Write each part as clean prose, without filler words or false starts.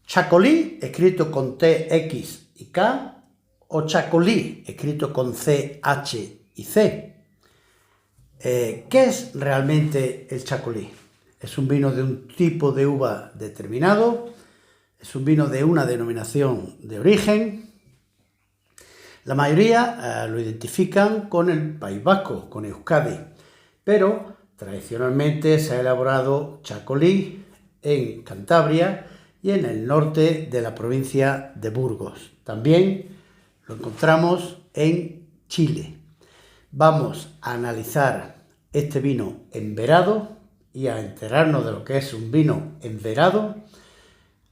Chacolí, escrito con T, X y K, o chacolí, escrito con C, H y C. ¿Qué es realmente el chacolí? Es un vino de un tipo de uva determinado, es un vino de una denominación de origen. La mayoría lo identifican con el País Vasco, con Euskadi, pero tradicionalmente se ha elaborado chacolí en Cantabria y en el norte de la provincia de Burgos. También lo encontramos en Chile. Vamos a analizar este vino enverado y a enterarnos de lo que es un vino enverado.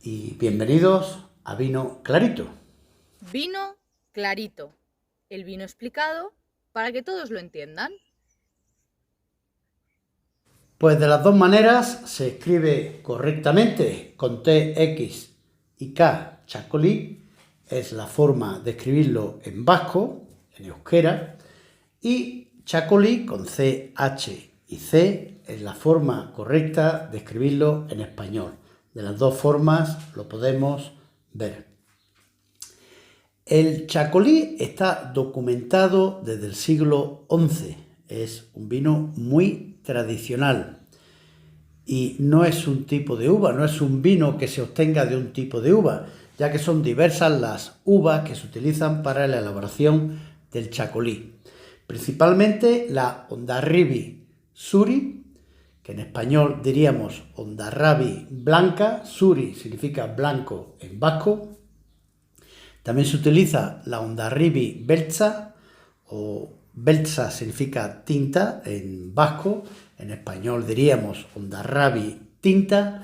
Y bienvenidos a Vino Clarito. Vino clarito. El vino explicado para que todos lo entiendan. Pues de las dos maneras se escribe correctamente con T, X y K, chacolí, es la forma de escribirlo en vasco, en euskera, y chacolí con C, H y C es la forma correcta de escribirlo en español. De las dos formas lo podemos ver. El chacolí está documentado desde el siglo XI. Es un vino muy tradicional y no es un tipo de uva, no es un vino que se obtenga de un tipo de uva, ya que son diversas las uvas que se utilizan para la elaboración del chacolí. Principalmente la Hondarribia Suri, que en español diríamos Hondarribia blanca, Suri significa blanco en vasco. También se utiliza la Hondarribia beltza, o beltza significa tinta en vasco, en español diríamos Hondarribia tinta,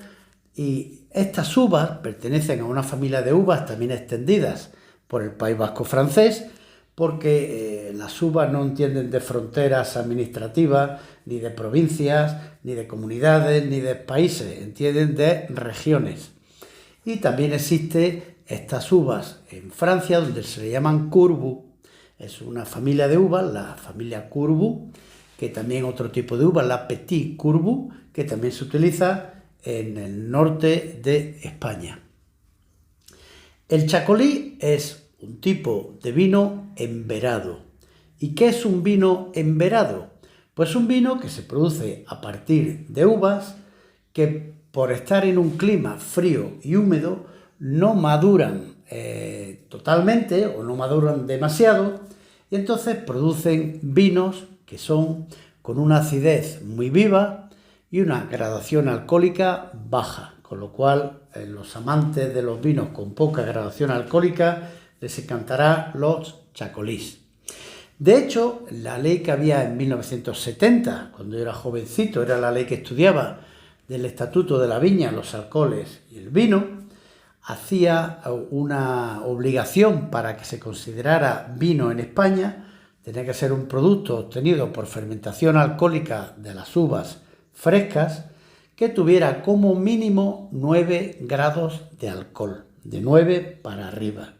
y estas uvas pertenecen a una familia de uvas también extendidas por el País Vasco francés, porque las uvas no entienden de fronteras administrativas, ni de provincias, ni de comunidades, ni de países, entienden de regiones. Y también existe estas uvas en Francia, donde se le llaman Courbou. Es una familia de uvas, la familia Courbou, que también otro tipo de uva, la Petit Courbou, que también se utiliza en el norte de España. El chacolí es un tipo de vino enverado. ¿Y qué es un vino enverado? Pues un vino que se produce a partir de uvas que por estar en un clima frío y húmedo no maduran totalmente o no maduran demasiado, y entonces producen vinos que son con una acidez muy viva y una gradación alcohólica baja, con lo cual los amantes de los vinos con poca gradación alcohólica les encantará los chacolís. De hecho, la ley que había en 1970, cuando yo era jovencito, era la ley que estudiaba del Estatuto de la Viña, los alcoholes y el vino, hacía una obligación para que se considerara vino en España. Tenía que ser un producto obtenido por fermentación alcohólica de las uvas frescas que tuviera como mínimo 9 grados de alcohol, de 9 para arriba.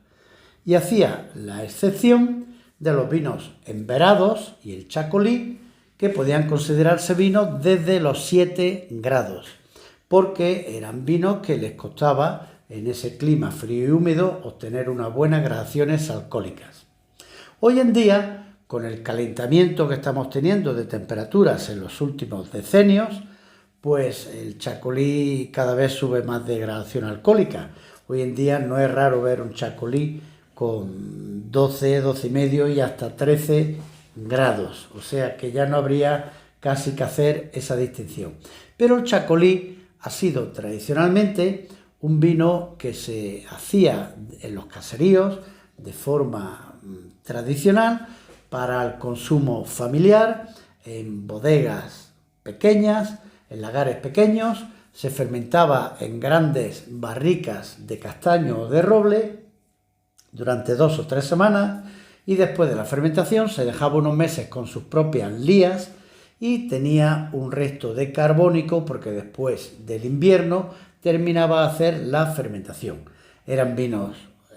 Y hacía la excepción de los vinos enverados y el chacolí, que podían considerarse vinos desde los 7 grados, porque eran vinos que les costaba en ese clima frío y húmedo obtener unas buenas gradaciones alcohólicas. Hoy en día, con el calentamiento que estamos teniendo de temperaturas en los últimos decenios, pues el chacolí cada vez sube más de gradación alcohólica. Hoy en día no es raro ver un chacolí con 12, 12,5 y hasta 13 grados, o sea que ya no habría casi que hacer esa distinción. Pero el chacolí ha sido tradicionalmente un vino que se hacía en los caseríos de forma tradicional para el consumo familiar, en bodegas pequeñas, en lagares pequeños, se fermentaba en grandes barricas de castaño o de roble durante 2 o 3 semanas y después de la fermentación se dejaba unos meses con sus propias lías y tenía un resto de carbónico porque después del invierno terminaba de hacer la fermentación.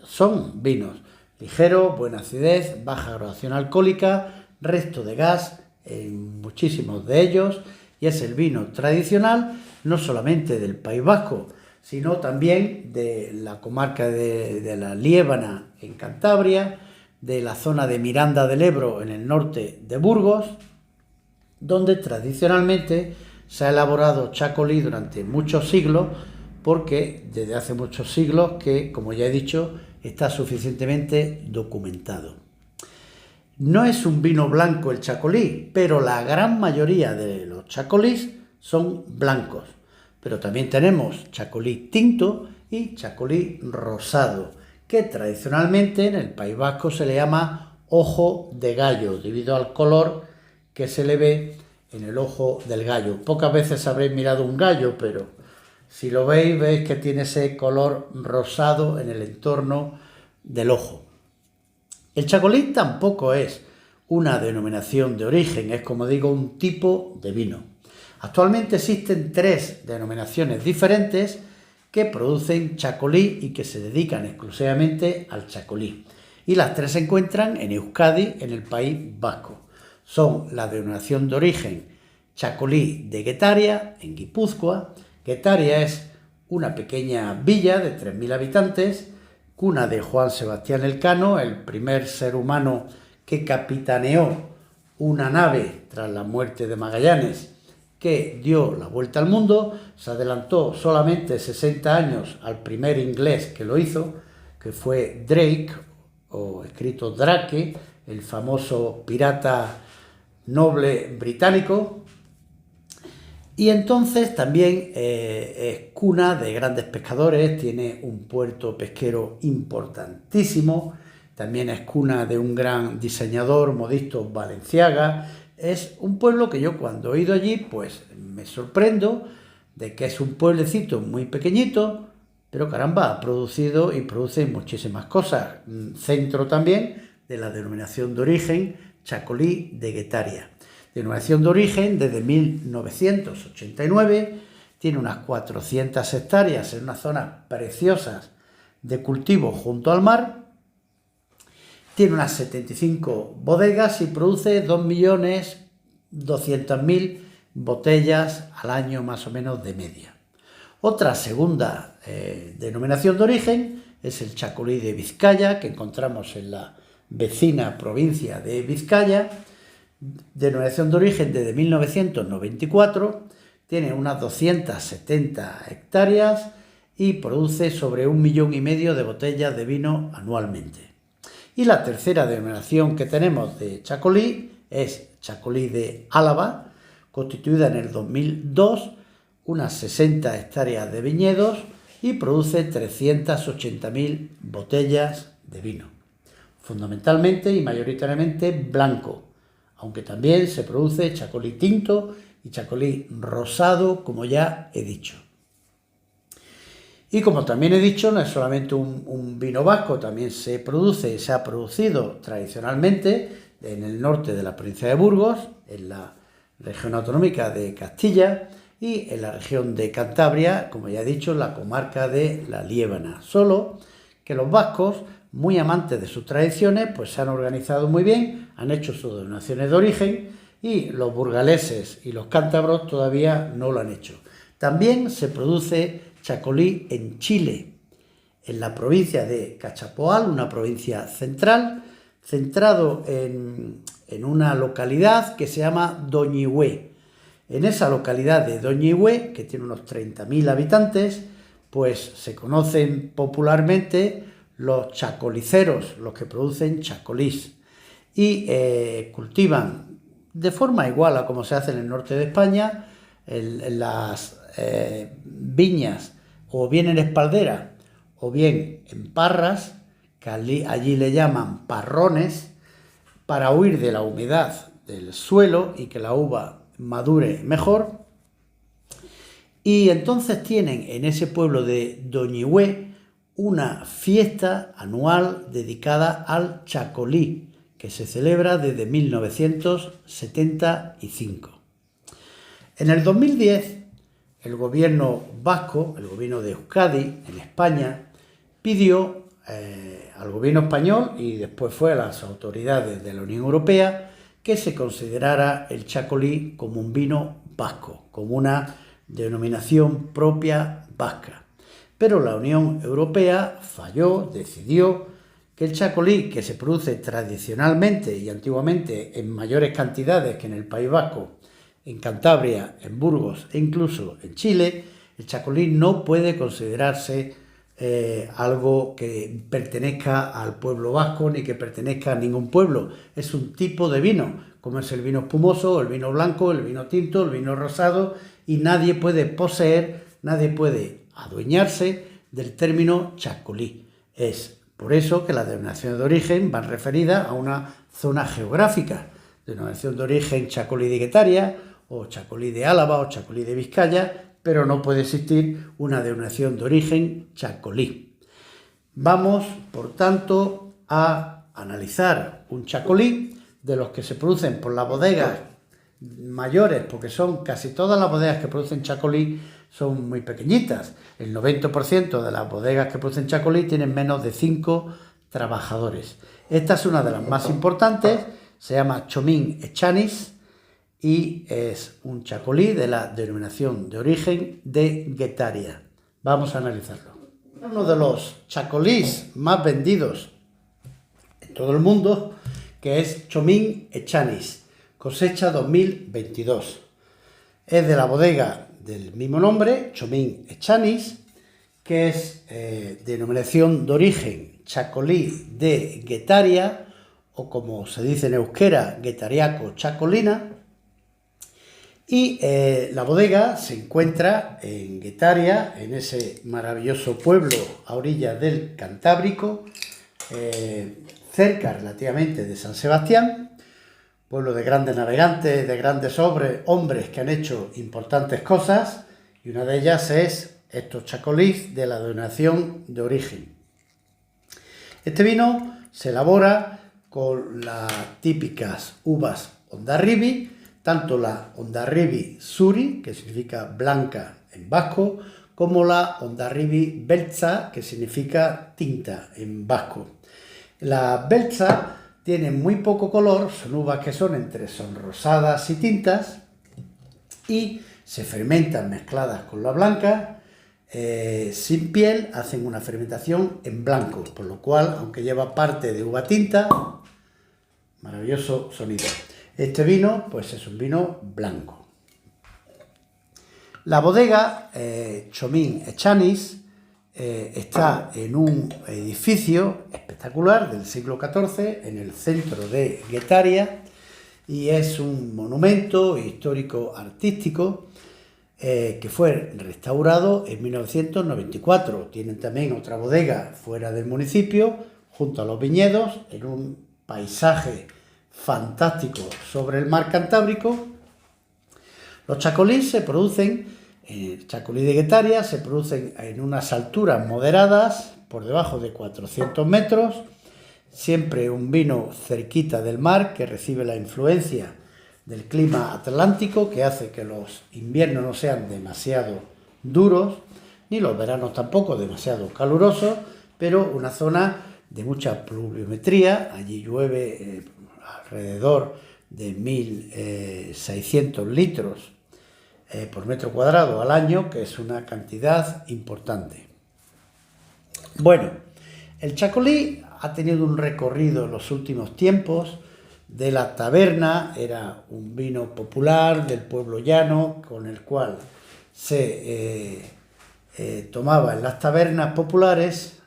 Son vinos ligeros, buena acidez, baja graduación alcohólica, resto de gas en muchísimos de ellos, y es el vino tradicional no solamente del País Vasco, sino también de la comarca de la Liébana en Cantabria, de la zona de Miranda del Ebro en el norte de Burgos, donde tradicionalmente se ha elaborado chacolí durante muchos siglos, porque desde hace muchos siglos que, como ya he dicho, está suficientemente documentado. No es un vino blanco el chacolí, pero la gran mayoría de los chacolís son blancos. Pero también tenemos chacolí tinto y chacolí rosado, que tradicionalmente en el País Vasco se le llama ojo de gallo, debido al color que se le ve en el ojo del gallo. Pocas veces habréis mirado un gallo, pero si lo veis que tiene ese color rosado en el entorno del ojo. El chacolí tampoco es una denominación de origen, es, como digo, un tipo de vino. Actualmente existen 3 denominaciones diferentes que producen chacolí y que se dedican exclusivamente al chacolí. Y las 3 se encuentran en Euskadi, en el País Vasco. Son la denominación de origen chacolí de Getaria, en Guipúzcoa. Getaria es una pequeña villa de 3.000 habitantes, cuna de Juan Sebastián Elcano, el primer ser humano que capitaneó una nave tras la muerte de Magallanes, que dio la vuelta al mundo. Se adelantó solamente 60 años al primer inglés que lo hizo, que fue Drake, o escrito Drake, el famoso pirata noble británico. Y entonces también es cuna de grandes pescadores, tiene un puerto pesquero importantísimo, también es cuna de un gran diseñador, Modisto Balenciaga. Es un pueblo que yo cuando he ido allí, pues me sorprendo de que es un pueblecito muy pequeñito, pero caramba, ha producido y produce muchísimas cosas. Centro también de la denominación de origen chacolí de Getaria. Denominación de origen desde 1989, tiene unas 400 hectáreas en unas zonas preciosas de cultivo junto al mar, tiene unas 75 bodegas y produce 2.200.000 botellas al año más o menos de media. Otra segunda denominación de origen es el chacolí de Vizcaya, que encontramos en la vecina provincia de Vizcaya. Denominación de origen desde 1994, tiene unas 270 hectáreas y produce sobre 1,5 millones de botellas de vino anualmente. Y la tercera denominación que tenemos de chacolí es chacolí de Álava, constituida en el 2002, unas 60 hectáreas de viñedos y produce 380.000 botellas de vino, fundamentalmente y mayoritariamente blanco, aunque también se produce chacolí tinto y chacolí rosado, como ya he dicho. Y como también he dicho, no es solamente un vino vasco, también se ha producido tradicionalmente en el norte de la provincia de Burgos, en la región autonómica de Castilla y en la región de Cantabria, como ya he dicho, en la comarca de la Liébana. Solo que los vascos, muy amantes de sus tradiciones, pues se han organizado muy bien, han hecho sus denominaciones de origen y los burgaleses y los cántabros todavía no lo han hecho. También se produce chacolí en Chile, en la provincia de Cachapoal, una provincia central, centrado en una localidad que se llama Doñihue. En esa localidad de Doñihue, que tiene unos 30.000 habitantes, pues se conocen popularmente los chacoliceros, los que producen chacolís. y cultivan de forma igual a como se hace en el norte de España, en las viñas, o bien en espalderas o bien en parras, que allí le llaman parrones, para huir de la humedad del suelo y que la uva madure mejor. Y entonces tienen en ese pueblo de Doñihue una fiesta anual dedicada al chacolí, que se celebra desde 1975. En el 2010, el gobierno vasco, el gobierno de Euskadi, en España, pidió al gobierno español y después fue a las autoridades de la Unión Europea que se considerara el chacolí como un vino vasco, como una denominación propia vasca. Pero la Unión Europea falló, decidió que el chacolí, que se produce tradicionalmente y antiguamente en mayores cantidades que en el País Vasco, en Cantabria, en Burgos e incluso en Chile, el chacolí no puede considerarse algo que pertenezca al pueblo vasco ni que pertenezca a ningún pueblo. Es un tipo de vino, como es el vino espumoso, el vino blanco, el vino tinto, el vino rosado, y nadie puede poseer, nadie puede adueñarse del término chacolí. Es por eso que las denominaciones de origen van referidas a una zona geográfica. Denominación de origen chacolí de Guetaria, o chacolí de Álava, o chacolí de Vizcaya, pero no puede existir una denominación de origen chacolí. Vamos, por tanto, a analizar un chacolí de los que se producen por las bodegas mayores, porque son casi todas las bodegas que producen chacolí son muy pequeñitas. El 90% de las bodegas que producen chacolí tienen menos de 5 trabajadores. Esta es una de las más importantes, se llama Chomín Echaniz, y es un chacolí de la denominación de origen de Guetaria. Vamos a analizarlo. Uno de los chacolís más vendidos en todo el mundo, que es Chomín Echaniz, cosecha 2022. Es de la bodega del mismo nombre, Chomín Echaniz, que es denominación de origen chacolí de Guetaria, o como se dice en euskera, guetariaco chacolina. Y la bodega se encuentra en Guetaria, en ese maravilloso pueblo a orillas del Cantábrico, cerca relativamente de San Sebastián, pueblo de grandes navegantes, de grandes hombres que han hecho importantes cosas, y una de ellas es estos chacolís de la denominación de origen. Este vino se elabora con las típicas uvas Hondarribia, tanto la Hondarribia Zuri, que significa blanca en vasco, como la Hondarribia Beltza, que significa tinta en vasco. Las Beltza tienen muy poco color, son uvas que son entre sonrosadas y tintas, y se fermentan mezcladas con la blanca, sin piel, hacen una fermentación en blanco, por lo cual, aunque lleva parte de uva tinta, maravilloso sonido. Este vino, pues es un vino blanco. La bodega Chomín Echaniz está en un edificio espectacular del siglo XIV en el centro de Guetaria, y es un monumento histórico artístico que fue restaurado en 1994. Tienen también otra bodega fuera del municipio, junto a los viñedos, en un paisaje fantástico sobre el mar Cantábrico. Los chacolís se producen, el chacolí de Guetaria se producen en unas alturas moderadas, por debajo de 400 metros, siempre un vino cerquita del mar que recibe la influencia del clima atlántico, que hace que los inviernos no sean demasiado duros, ni los veranos tampoco demasiado calurosos, pero una zona de mucha pluviometría. Allí llueve alrededor de 1.600 litros por metro cuadrado al año, que es una cantidad importante. Bueno, el chacolí ha tenido un recorrido en los últimos tiempos. De la taberna, era un vino popular del pueblo llano, con el cual se tomaba en las tabernas populares,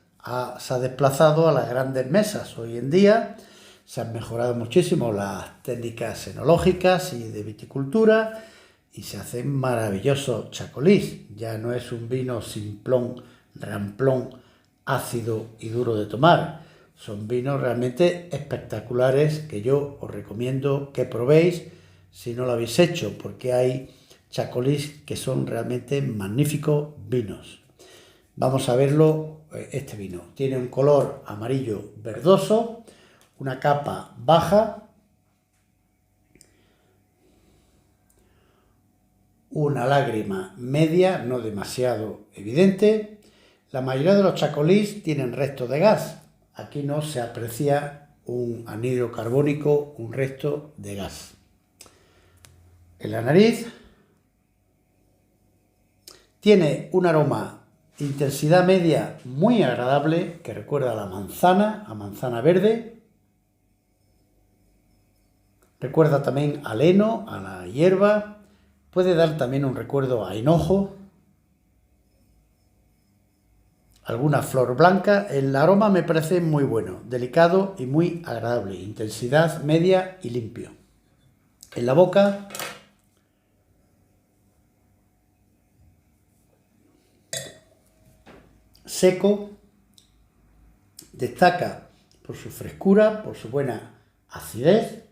se ha desplazado a las grandes mesas. Hoy en día Se han mejorado muchísimo las técnicas enológicas y de viticultura y se hacen maravillosos chacolís. Ya no es un vino simplón, ramplón, ácido y duro de tomar. Son vinos realmente espectaculares que yo os recomiendo que probéis si no lo habéis hecho, porque hay chacolís que son realmente magníficos vinos. Vamos a verlo, este vino. Tiene un color amarillo verdoso, una capa baja, una lágrima media, no demasiado evidente. La mayoría de los chacolís tienen restos de gas. Aquí no se aprecia un anhídrido carbónico, un resto de gas. En la nariz tiene un aroma de intensidad media muy agradable que recuerda a manzana verde. Recuerda también al heno, a la hierba. Puede dar también un recuerdo a hinojo. Alguna flor blanca. El aroma me parece muy bueno, delicado y muy agradable. Intensidad media y limpio. En la boca seco, destaca por su frescura, por su buena acidez.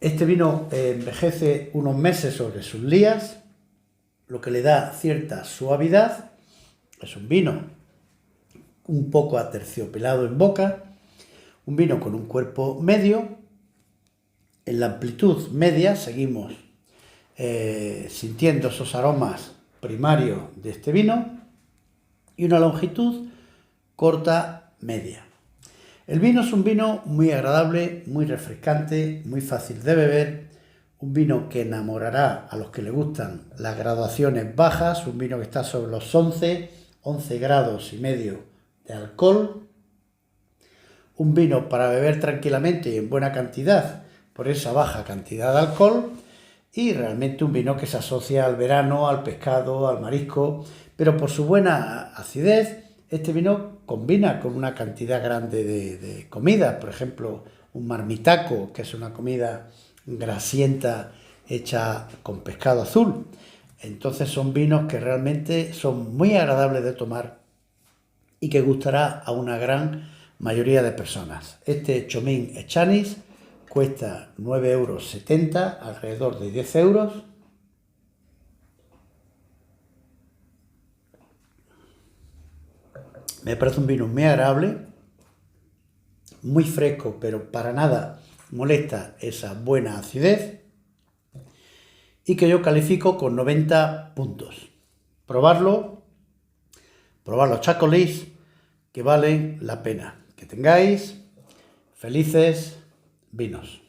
Este vino envejece unos meses sobre sus lías, lo que le da cierta suavidad. Es un vino un poco aterciopelado en boca, un vino con un cuerpo medio. En la amplitud media seguimos sintiendo esos aromas primarios de este vino y una longitud corta media. El vino es un vino muy agradable, muy refrescante, muy fácil de beber, un vino que enamorará a los que le gustan las graduaciones bajas, un vino que está sobre los 11 grados y medio de alcohol, un vino para beber tranquilamente y en buena cantidad por esa baja cantidad de alcohol y realmente un vino que se asocia al verano, al pescado, al marisco, pero por su buena acidez. Este vino combina con una cantidad grande de comida, por ejemplo, un marmitaco, que es una comida grasienta hecha con pescado azul. Entonces son vinos que realmente son muy agradables de tomar y que gustará a una gran mayoría de personas. Este Chomín Etxanis cuesta 9,70 €, alrededor de 10 €. Me parece un vino muy agradable, muy fresco, pero para nada molesta esa buena acidez y que yo califico con 90 puntos. Probar los chacolís que valen la pena. Que tengáis felices vinos.